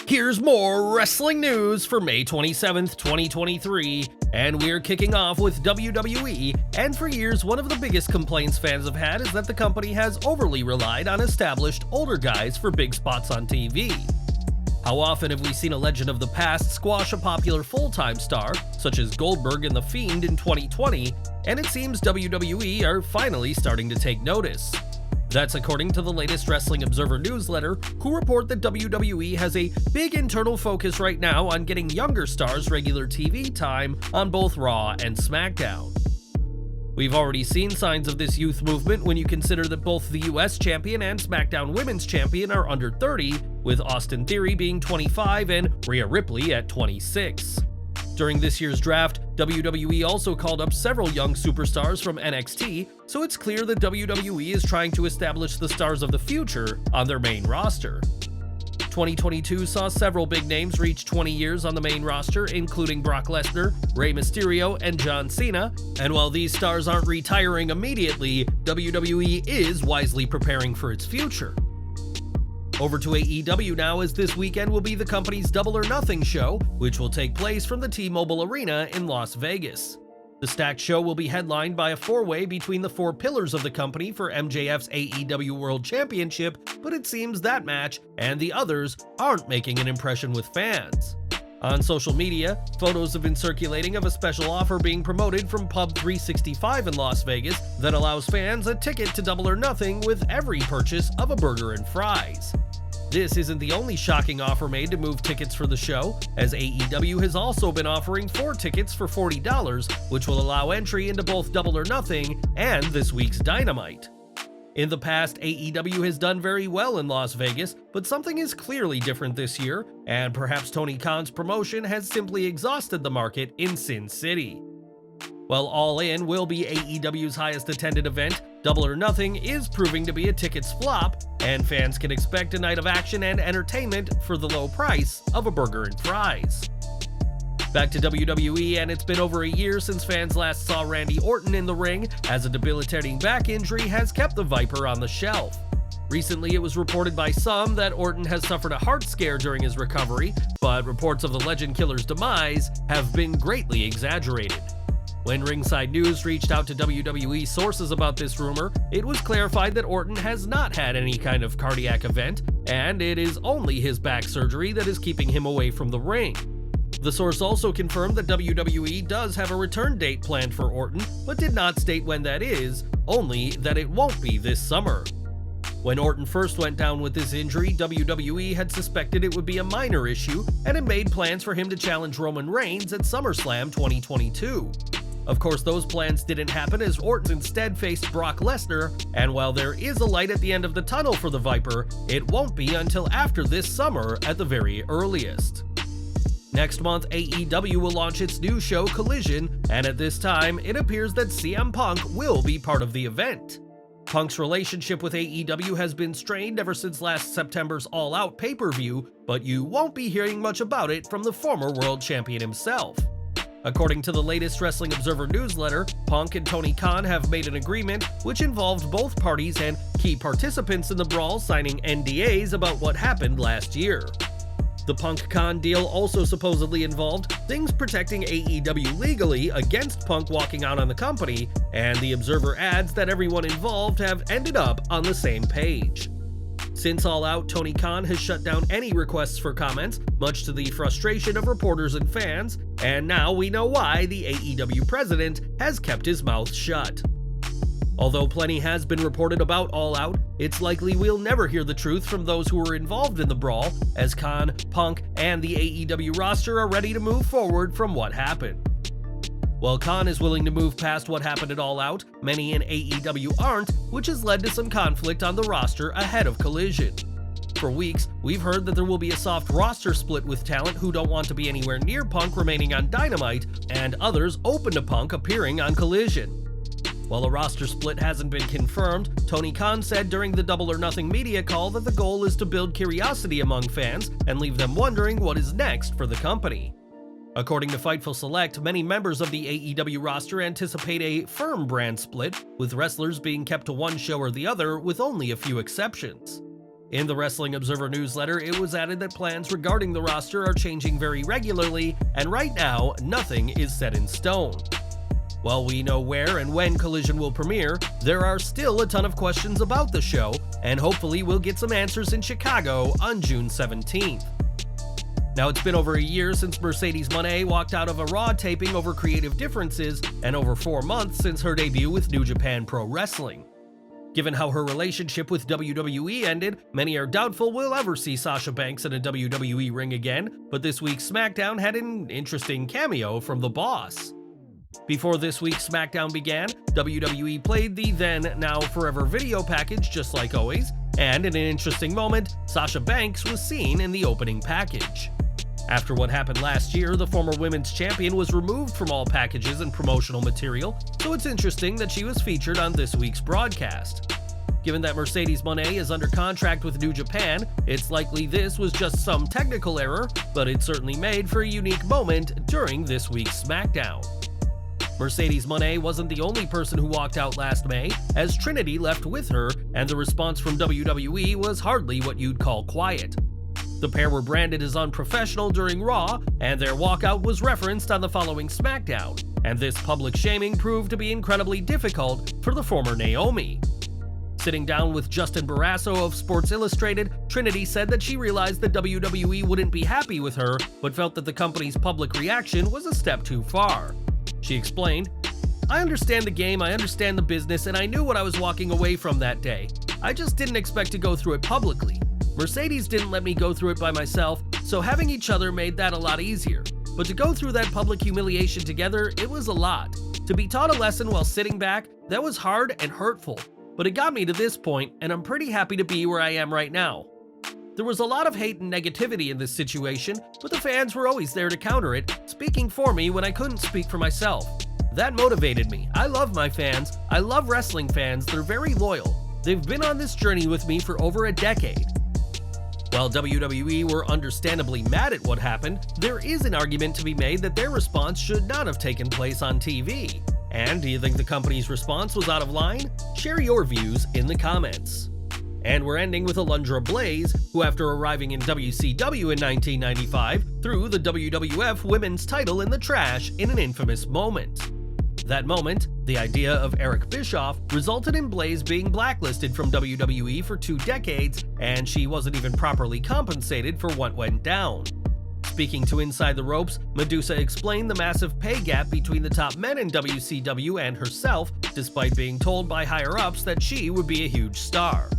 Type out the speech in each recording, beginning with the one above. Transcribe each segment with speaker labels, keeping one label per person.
Speaker 1: Here's more wrestling news for May 27th, 2023, and we're kicking off with WWE, and for years one of the biggest complaints fans have had is that the company has overly relied on established older guys for big spots on TV. How often have we seen a legend of the past squash a popular full-time star, such as Goldberg and The Fiend in 2020, and it seems WWE are finally starting to take notice. That's according to the latest Wrestling Observer newsletter, who report that WWE has a big internal focus right now on getting younger stars regular TV time on both Raw and SmackDown. We've already seen signs of this youth movement when you consider that both the US Champion and SmackDown Women's Champion are under 30, with Austin Theory being 25 and Rhea Ripley at 26. During this year's draft, WWE also called up several young superstars from NXT, so it's clear that WWE is trying to establish the stars of the future on their main roster. 2022 saw several big names reach 20 years on the main roster, including Brock Lesnar, Rey Mysterio, and John Cena, and while these stars aren't retiring immediately, WWE is wisely preparing for its future. Over to AEW now, as this weekend will be the company's Double or Nothing show, which will take place from the T-Mobile Arena in Las Vegas. The stacked show will be headlined by a four-way between the four pillars of the company for MJF's AEW World Championship, but it seems that match and the others aren't making an impression with fans. On social media, photos have been circulating of a special offer being promoted from Pub 365 in Las Vegas that allows fans a ticket to Double or Nothing with every purchase of a burger and fries. This isn't the only shocking offer made to move tickets for the show, as AEW has also been offering 4 tickets for $40, which will allow entry into both Double or Nothing and this week's Dynamite. In the past, AEW has done very well in Las Vegas, but something is clearly different this year, and perhaps Tony Khan's promotion has simply exhausted the market in Sin City. While All In will be AEW's highest attended event, Double or Nothing is proving to be a tickets flop, and fans can expect a night of action and entertainment for the low price of a burger and fries. Back to WWE, and it's been over a year since fans last saw Randy Orton in the ring, as a debilitating back injury has kept the Viper on the shelf. Recently, it was reported by some that Orton has suffered a heart scare during his recovery, but reports of the Legend Killer's demise have been greatly exaggerated. When Ringside News reached out to WWE sources about this rumor, it was clarified that Orton has not had any kind of cardiac event, and it is only his back surgery that is keeping him away from the ring. The source also confirmed that WWE does have a return date planned for Orton, but did not state when that is, only that it won't be this summer. When Orton first went down with this injury, WWE had suspected it would be a minor issue, and had made plans for him to challenge Roman Reigns at SummerSlam 2022. Of course, those plans didn't happen, as Orton instead faced Brock Lesnar, and while there is a light at the end of the tunnel for the Viper, it won't be until after this summer at the very earliest. Next month, AEW will launch its new show Collision, and at this time, it appears that CM Punk will be part of the event. Punk's relationship with AEW has been strained ever since last September's All Out pay-per-view, but you won't be hearing much about it from the former world champion himself. According to the latest Wrestling Observer newsletter, Punk and Tony Khan have made an agreement which involved both parties and key participants in the Brawl signing NDAs about what happened last year. The Punk-Khan deal also supposedly involved things protecting AEW legally against Punk walking out on the company, and the Observer adds that everyone involved have ended up on the same page. Since All Out, Tony Khan has shut down any requests for comments, much to the frustration of reporters and fans, and now we know why the AEW president has kept his mouth shut. Although plenty has been reported about All Out, it's likely we'll never hear the truth from those who were involved in the brawl, as Khan, Punk, and the AEW roster are ready to move forward from what happened. While Khan is willing to move past what happened at All Out, many in AEW aren't, which has led to some conflict on the roster ahead of Collision. For weeks, we've heard that there will be a soft roster split with talent who don't want to be anywhere near Punk remaining on Dynamite, and others open to Punk appearing on Collision. While a roster split hasn't been confirmed, Tony Khan said during the Double or Nothing media call that the goal is to build curiosity among fans and leave them wondering what is next for the company. According to Fightful Select, many members of the AEW roster anticipate a firm brand split, with wrestlers being kept to one show or the other with only a few exceptions. In the Wrestling Observer newsletter, it was added that plans regarding the roster are changing very regularly, and right now, nothing is set in stone. While we know where and when Collision will premiere, there are still a ton of questions about the show, and hopefully we'll get some answers in Chicago on June 17th. Now, it's been over a year since Mercedes Moné walked out of a Raw taping over creative differences, and over 4 months since her debut with New Japan Pro Wrestling. Given how her relationship with WWE ended, many are doubtful we'll ever see Sasha Banks in a WWE ring again, but this week's SmackDown had an interesting cameo from the boss. Before this week's SmackDown began, WWE played the then, now forever video package just like always, and in an interesting moment, Sasha Banks was seen in the opening package. After what happened last year, the former women's champion was removed from all packages and promotional material, so it's interesting that she was featured on this week's broadcast. Given that Mercedes Moné is under contract with New Japan, it's likely this was just some technical error, but it certainly made for a unique moment during this week's SmackDown. Mercedes Moné wasn't the only person who walked out last May, as Trinity left with her, and the response from WWE was hardly what you'd call quiet. The pair were branded as unprofessional during Raw, and their walkout was referenced on the following SmackDown, and this public shaming proved to be incredibly difficult for the former Naomi. Sitting down with Justin Barrasso of Sports Illustrated, Trinity said that she realized that WWE wouldn't be happy with her, but felt that the company's public reaction was a step too far. She explained, "I understand the game, I understand the business, and I knew what I was walking away from that day. I just didn't expect to go through it publicly. Mercedes didn't let me go through it by myself, so having each other made that a lot easier. But to go through that public humiliation together, it was a lot. To be taught a lesson while sitting back, that was hard and hurtful. But it got me to this point, and I'm pretty happy to be where I am right now." There was a lot of hate and negativity in this situation, but the fans were always there to counter it, speaking for me when I couldn't speak for myself. That motivated me. I love my fans. I love wrestling fans. They're very loyal. They've been on this journey with me for over a decade. While WWE were understandably mad at what happened, there is an argument to be made that their response should not have taken place on TV. And do you think the company's response was out of line? Share your views in the comments. And we're ending with Alundra Blaze, who after arriving in WCW in 1995, threw the WWF Women's title in the trash in an infamous moment. That moment, the idea of Eric Bischoff, resulted in Blaze being blacklisted from WWE for 2 decades, and she wasn't even properly compensated for what went down. Speaking to Inside the Ropes, Madusa explained the massive pay gap between the top men in WCW and herself, despite being told by higher-ups that she would be a huge star.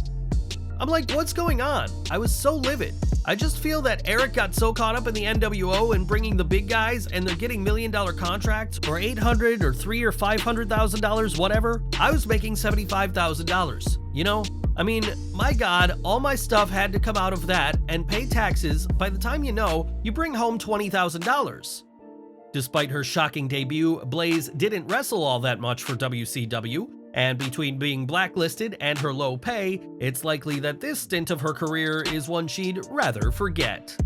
Speaker 1: I'm like, what's going on? I was so livid. I just feel that Eric got so caught up in the NWO and bringing the big guys, and they're getting $1 million contracts, or $800,000 or $300,000 or $500,000, whatever. I was making $75,000. You know? I mean, my God, all my stuff had to come out of that and pay taxes. By the time you know, you bring home $20,000. Despite her shocking debut, Blaze didn't wrestle all that much for WCW. And between being blacklisted and her low pay, it's likely that this stint of her career is one she'd rather forget.